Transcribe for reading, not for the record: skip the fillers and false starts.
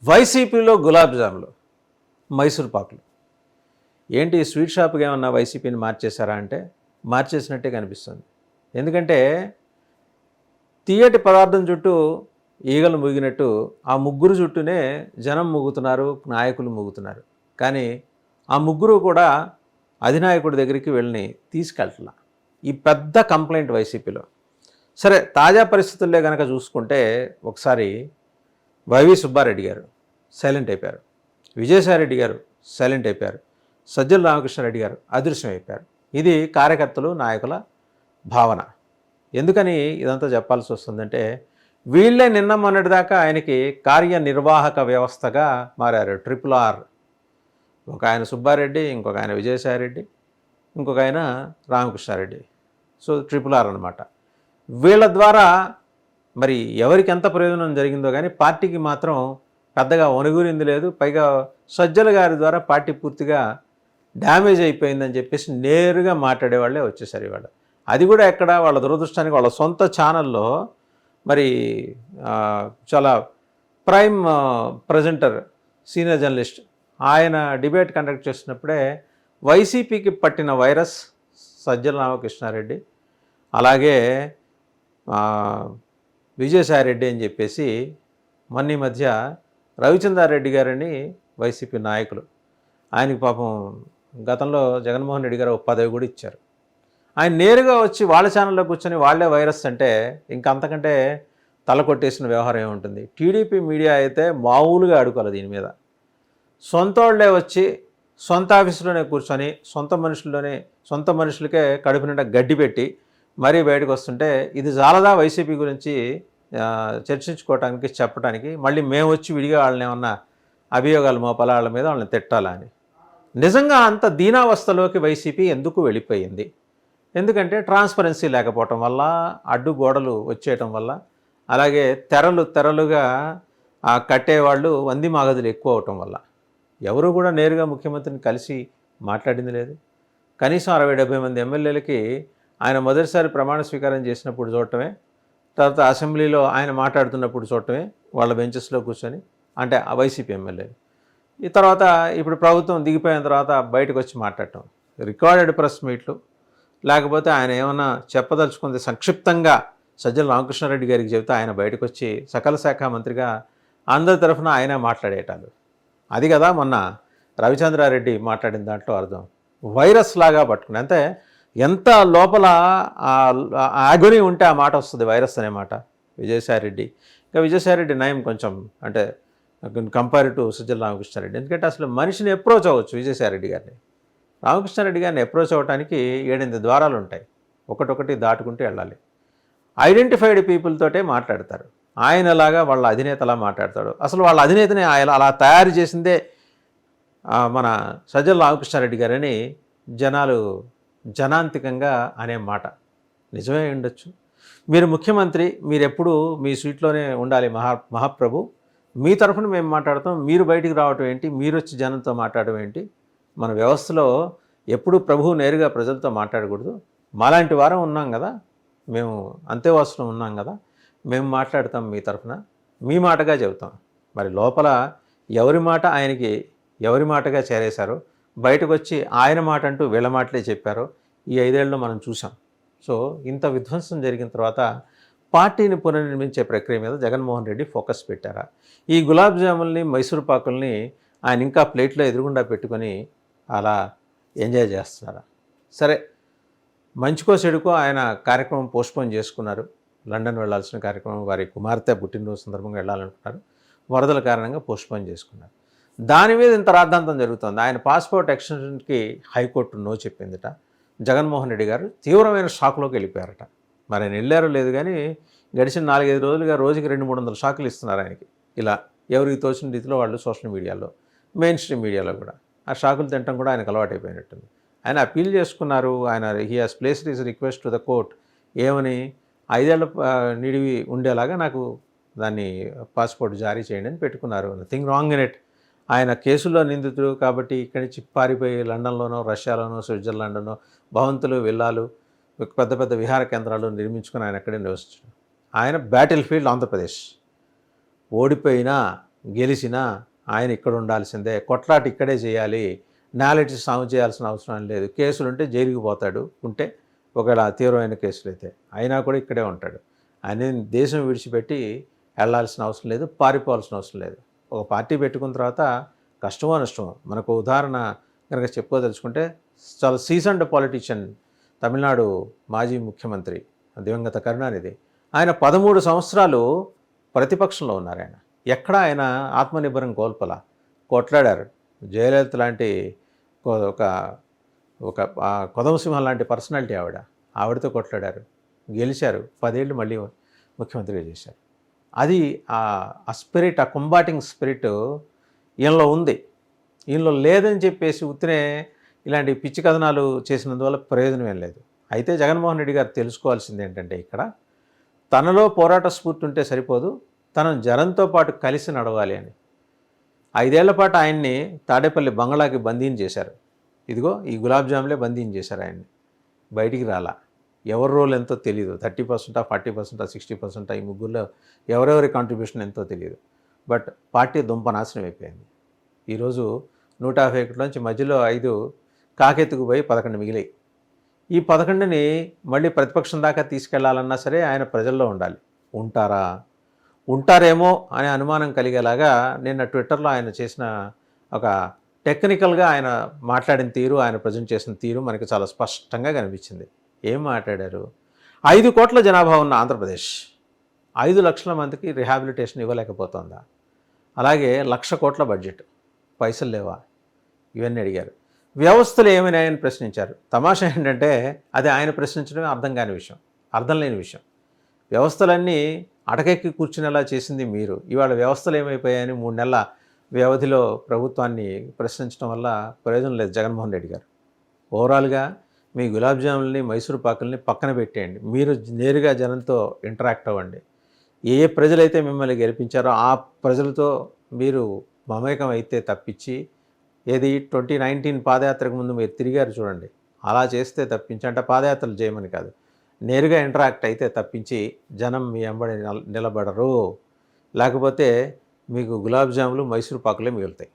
వైసీపీలో గులాబ్ జాములు, మైసూర్ పాకులు. ఏంటి స్వీట్ షాప్‌గా ఏమన్నా వైసీపీని మార్చేశారా అంటే, మార్చేసినట్టే కనిపిస్తుంది. ఎందుకంటే, తియ్యటి పదార్థం చుట్టూ ఈగలు మూగినట్టు ఆ ముగ్గురు చుట్టూనే జనం మూగుతున్నారు, నాయకులు మూగుతున్నారు. కానీ ఆ ముగ్గురు కూడా అధినాయకుడి దగ్గరికి వెళ్ళి తీసుకెళ్ళట్లా. ఈ పెద్ద కంప్లైంట్ వైసీపీలో. సరే, తాజా పరిస్థితుల్లో గనక చూసుకుంటే ఒకసారి వైవి సుబ్బారెడ్డి గారు సైలెంట్ అయిపోయారు. విజయసాయిరెడ్డి గారు సైలెంట్ అయిపోయారు. సజ్జల రామకృష్ణారెడ్డి గారు అదృశ్యం అయిపోయారు. ఇది కార్యకర్తలు, నాయకుల భావన. ఎందుకని ఇదంతా చెప్పాల్సి వస్తుందంటే, వీళ్ళే నిన్న మొన్నటిదాకా ఆయనకి కార్యనిర్వాహక వ్యవస్థగా మారారు. Triple R. ఒక ఆయన సుబ్బారెడ్డి, ఇంకొక ఆయన విజయసాయిరెడ్డి, ఇంకొక ఆయన రామకృష్ణారెడ్డి. సో ట్రిపుల్ ఆర్ అనమాట. వీళ్ళ ద్వారా మరి ఎవరికి ఎంత ప్రయోజనం జరిగిందో కానీ పార్టీకి మాత్రం పెద్దగా ఒనుగురింది లేదు. పైగా సజ్జల గారి ద్వారా పార్టీ పూర్తిగా డ్యామేజ్ అయిపోయిందని చెప్పేసి నేరుగా మాట్లాడేవాళ్ళే వచ్చేసారు ఇవాళ. అది కూడా ఎక్కడ, వాళ్ళ దురదృష్టానికి వాళ్ళ సొంత ఛానల్లో మరి చాలా ప్రైమ్ ప్రజెంటర్, సీనియర్ జర్నలిస్ట్ ఆయన డిబేట్ కండక్ట్ చేసినప్పుడే వైసీపీకి పట్టిన వైరస్ సజ్జల రామకృష్ణారెడ్డి, అలాగే విజయసాయిరెడ్డి అని చెప్పేసి మొన్న మధ్య రవిచంద్రారెడ్డి గారని వైసీపీ నాయకులు, ఆయనకి పాపం గతంలో జగన్మోహన్ రెడ్డి గారు ఒక పదవి కూడా ఇచ్చారు. ఆయన నేరుగా వచ్చి వాళ్ళ ఛానల్లో కూర్చొని వాళ్ళే వైరస్ అంటే ఇంకా అంతకంటే తల కొట్టేసిన వ్యవహారం ఏముంటుంది. టీడీపీ మీడియా అయితే మామూలుగా అడుకోవాలి దీని మీద. సొంత వాళ్ళే వచ్చి సొంత ఆఫీసులోనే కూర్చొని సొంత మనుషులకే కడుపు నిండా గడ్డి పెట్టి మరీ బయటకు వస్తుంటే ఇది చాలదా వైసీపీ గురించి చర్చించుకోవటానికి, చెప్పడానికి? మళ్ళీ మేము వచ్చి విడిగా వాళ్ళని ఏమన్నా అభియోగాలు మోపాలా, వాళ్ళ మీద వాళ్ళని తిట్టాలా అని. నిజంగా అంత దీనావస్థలోకి వైసీపీ ఎందుకు వెళ్ళిపోయింది? ఎందుకంటే ట్రాన్స్పరెన్సీ లేకపోవటం వల్ల, అడ్డుగోడలు వచ్చేయటం వల్ల, అలాగే తెరలుగా కట్టేవాళ్ళు వంది మాగదులు ఎక్కువ అవటం వల్ల. ఎవరు కూడా నేరుగా ముఖ్యమంత్రిని కలిసి మాట్లాడింది లేదు. కనీసం 60-70 మంది ఎమ్మెల్యేలకి ఆయన మొదటిసారి ప్రమాణ స్వీకారం చేసినప్పుడు చూడటమే, తర్వాత అసెంబ్లీలో ఆయన మాట్లాడుతున్నప్పుడు చూడటమే వాళ్ళ బెంచెస్లో కూర్చొని, అంటే ఆ వైసీపీ ఎమ్మెల్యేలు. ఈ తర్వాత ఇప్పుడు ప్రభుత్వం దిగిపోయిన తర్వాత బయటకు వచ్చి మాట్లాడటం, రికార్డెడ్ ప్రెస్ మీట్లు, లేకపోతే ఆయన ఏమన్నా చెప్పదలుచుకుంది సంక్షిప్తంగా సజ్జల రామకృష్ణారెడ్డి గారికి చెబితే ఆయన బయటకు వచ్చి సకల శాఖ మంత్రిగా అందరి తరఫున ఆయన మాట్లాడేటాలు. అది కదా మొన్న రవిచంద్రారెడ్డి మాట్లాడిన దాంట్లో అర్థం. వైరస్ లాగా పట్టుకుని, అంటే ఎంత లోపల ఆగొని ఉంటే ఆ మాట వస్తుంది, వైరస్ అనే మాట. విజయసాయిరెడ్డి, ఇంకా విజయసాయిరెడ్డి నయం కొంచెం, అంటే కంపేర్ టు సజ్జల రామకృష్ణారెడ్డి. ఎందుకంటే అసలు మనిషిని అప్రోచ్ అవ్వచ్చు విజయసాయిరెడ్డి గారిని. రామకృష్ణారెడ్డి గారిని అప్రోచ్ అవ్వడానికి 7-8 ద్వారాలు ఉంటాయి, ఒకటొకటి దాటుకుంటూ వెళ్ళాలి. ఐడెంటిఫైడ్ పీపుల్ తోటే మాట్లాడతారు. ఆయనలాగా వాళ్ళ అధినేతలా మాట్లాడతాడు. అసలు వాళ్ళ అధినేతని ఆయన అలా తయారు చేసిందే మన సజ్జల రామకృష్ణారెడ్డి గారని జనాంతికంగా అనే మాట నిజమే ఉండొచ్చు. మీరు ముఖ్యమంత్రి, మీరెప్పుడు మీ సీట్లోనే ఉండాలి మహాప్రభు, మీ తరఫున మేము మాట్లాడతాం, మీరు బయటికి రావటం ఏంటి, మీరు వచ్చి జనంతో మాట్లాడటం ఏంటి? మన వ్యవస్థలో ఎప్పుడు ప్రభువు నేరుగా ప్రజలతో మాట్లాడకూడదు. మాలాంటి వారం ఉన్నాం కదా, మేము అంతేవాసులు ఉన్నాం కదా, మేము మాట్లాడతాం మీ తరఫున, మీ మాటగా చెబుతాం. మరి లోపల ఎవరి మాట ఆయనకి ఎవరి మాటగా చేరేశారో, బయటకు వచ్చి ఆయన మాట అంటూ వీళ్ళ మాటలే చెప్పారో ఈ 5 ఏళ్ళలో మనం చూసాం. సో ఇంత విధ్వంసం జరిగిన తర్వాత పార్టీని పునర్నిర్మించే ప్రక్రియ మీద జగన్మోహన్ రెడ్డి ఫోకస్ పెట్టారా? ఈ గులాబ్ జాముల్ని, మైసూర్ పాకుల్ని ఆయన ఇంకా ప్లేట్లో ఎదురుగుండా పెట్టుకొని అలా ఎంజాయ్ చేస్తున్నారా? సరే, మంచికో చెడుకో ఆయన కార్యక్రమం పోస్ట్పోన్ చేసుకున్నారు. లండన్ వెళ్లాల్సిన కార్యక్రమం, వారి కుమార్తె పుట్టినరోజు సందర్భంగా వెళ్ళాలనుకున్నారు. వరదల కారణంగా పోస్ట్పోన్ చేసుకున్నారు. దాని మీద ఇంత రాద్ధాంతం జరుగుతుంది. ఆయన పాస్పోర్ట్ ఎక్స్టెన్షన్కి హైకోర్టు నో చెప్పిందిట. జగన్మోహన్ రెడ్డి గారు తీవ్రమైన షాక్లోకి వెళ్ళిపోయారట. మరి ఆయన వెళ్ళారో లేదు కానీ గడిచిన 4-5 రోజులుగా రోజుకి 200-300 షాకులు ఇస్తున్నారు ఆయనకి. ఇలా ఎవరికి తోచిన రీతిలో వాళ్ళు సోషల్ మీడియాలో, మెయిన్ స్ట్రీమ్ మీడియాలో కూడా ఆ షాకులు తినడం కూడా ఆయనకు అలవాటైపోయినట్టుంది. ఆయన అప్పీల్ చేసుకున్నారు. ఆయన he has placed his request to the court. ఏమని? 5 ఏళ్ల నిడివి ఉండేలాగా నాకు దాన్ని పాస్పోర్ట్ జారీ చేయండి అని పెట్టుకున్నారు. Nothing wrong in it. ఆయన కేసుల్లో నిందితుడు కాబట్టి ఇక్కడి నుంచి పారిపోయి లండన్లోనో, రష్యాలోనో, స్విట్జర్లాండ్లోనో భవంతులు, విల్లాలు, పెద్ద పెద్ద విహార కేంద్రాలు నిర్మించుకుని ఆయన అక్కడే నివసించాడు. ఆయన బ్యాటిల్ ఫీల్డ్ ఆంధ్రప్రదేశ్. ఓడిపోయినా గెలిచినా ఆయన ఇక్కడ ఉండాల్సిందే, కొట్లాట ఇక్కడే చేయాలి, నాలెడ్జ్ సాగు చేయాల్సిన అవసరం లేదు, కేసులుంటే జైలుకి పోతాడు ఉంటే, ఒకవేళ తీవ్రమైన కేసులు అయితే అయినా కూడా ఇక్కడే ఉంటాడు. ఆయన దేశం విడిచిపెట్టి వెళ్ళాల్సిన అవసరం లేదు, పారిపోవాల్సిన అవసరం లేదు. ఒక పార్టీ పెట్టుకున్న తర్వాత కష్టమో నష్టమో, మనకు ఉదాహరణ కనుక చెప్పుకోదలుచుకుంటే చాలా సీజన్డ్ పాలిటీషియన్, తమిళనాడు మాజీ ముఖ్యమంత్రి దివంగత కరుణానిధి, ఆయన 13 సంవత్సరాలు ప్రతిపక్షంలో ఉన్నారు. ఆయన ఎక్కడ ఆయన ఆత్మనిర్భరం కోల్పోలా, కొట్లాడారు. జయలలిత లాంటి ఒక ఒక కొదమసింహం లాంటి పర్సనాలిటీ ఆవిడతో కొట్లాడారు, గెలిచారు, 10 ఏళ్ళు మళ్ళీ ముఖ్యమంత్రిగా చేశారు. అది ఆ స్పిరిట్, ఆ కంబాటింగ్ స్పిరిట్ ఈయనలో ఉంది. ఈయనలో లేదని చెప్పేసి ఉత్తినే ఇలాంటి పిచ్చి కథనాలు చేసినందువల్ల ప్రయోజనం ఏం లేదు. అయితే జగన్మోహన్ రెడ్డి గారు తెలుసుకోవాల్సింది ఏంటంటే, ఇక్కడ తనలో పోరాట స్ఫూర్తి ఉంటే సరిపోదు, తన జనంతో పాటు కలిసి నడవాలి అని. 5 ఏళ్ల పాటు ఆయన్ని తాడేపల్లి బంగ్లాకి బందీని చేశారు. ఇదిగో ఈ గులాబ్ జాములే బందీని చేశారు ఆయన్ని. బయటికి రాలా. ఎవరి రోల్ ఎంతో తెలియదు. 30%, 40%, 60% ఈ ముగ్గురులో ఎవరెవరి కాంట్రిబ్యూషన్ ఎంతో తెలియదు. బట్ పార్టీ దుంపనాశనం అయిపోయింది. ఈరోజు 151 మధ్యలో 5 కాకెత్తుకు పోయి 11 మిగిలాయి. ఈ 11ని మళ్ళీ ప్రతిపక్షం దాకా తీసుకెళ్లాలన్నా సరే ఆయన ప్రజల్లో ఉండాలి. ఉంటారా? ఉంటారేమో అనే అనుమానం కలిగేలాగా నిన్న ట్విట్టర్లో ఆయన చేసిన ఒక టెక్నికల్గా ఆయన మాట్లాడిన తీరు, ఆయన ప్రజెంట్ చేసిన తీరు మనకి చాలా స్పష్టంగా కనిపించింది. ఏం మాట్లాడారు? 5 కోట్ల జనాభా ఉన్న ఆంధ్రప్రదేశ్ 5 లక్షల మందికి రిహాబిలిటేషన్ ఇవ్వలేకపోతుందా? అలాగే 1,00,000 కోట్ల బడ్జెట్, పైసలు లేవా? ఇవన్నీ అడిగారు. వ్యవస్థలు ఏమైనాయని ప్రశ్నించారు. తమాషా ఏంటంటే అది ఆయన ప్రశ్నించడమే అర్థం కాని విషయం, అర్థం లేని విషయం. వ్యవస్థలన్నీ అటకెక్కి కూర్చునేలా చేసింది మీరు. ఇవాళ వ్యవస్థలు ఏమైపోయాయని 3 నెలల వ్యవధిలో ప్రభుత్వాన్ని ప్రశ్నించడం వల్ల ప్రయోజనం లేదు జగన్మోహన్ రెడ్డి గారు. ఓవరాల్గా మీ గులాబ్ జాములని, మైసూర్ పాకుల్ని పక్కన పెట్టేయండి. మీరు నేరుగా జనంతో ఇంటరాక్ట్ అవ్వండి. ఏ ప్రజలైతే మిమ్మల్ని గెలిపించారో ఆ ప్రజలతో మీరు మమేకం అయితే తప్పించి, ఏది 2019 పాదయాత్రకు ముందు మీరు తిరిగారు చూడండి, అలా చేస్తే తప్పించి, అంటే పాదయాత్రలు చేయమని కాదు, నేరుగా ఇంటరాక్ట్ అయితే తప్పించి జనం మీ వెంబడి నిలబడరు. లేకపోతే మీకు గులాబ్ జాములు, మైసూర్ పాకులే మిగులుతాయి.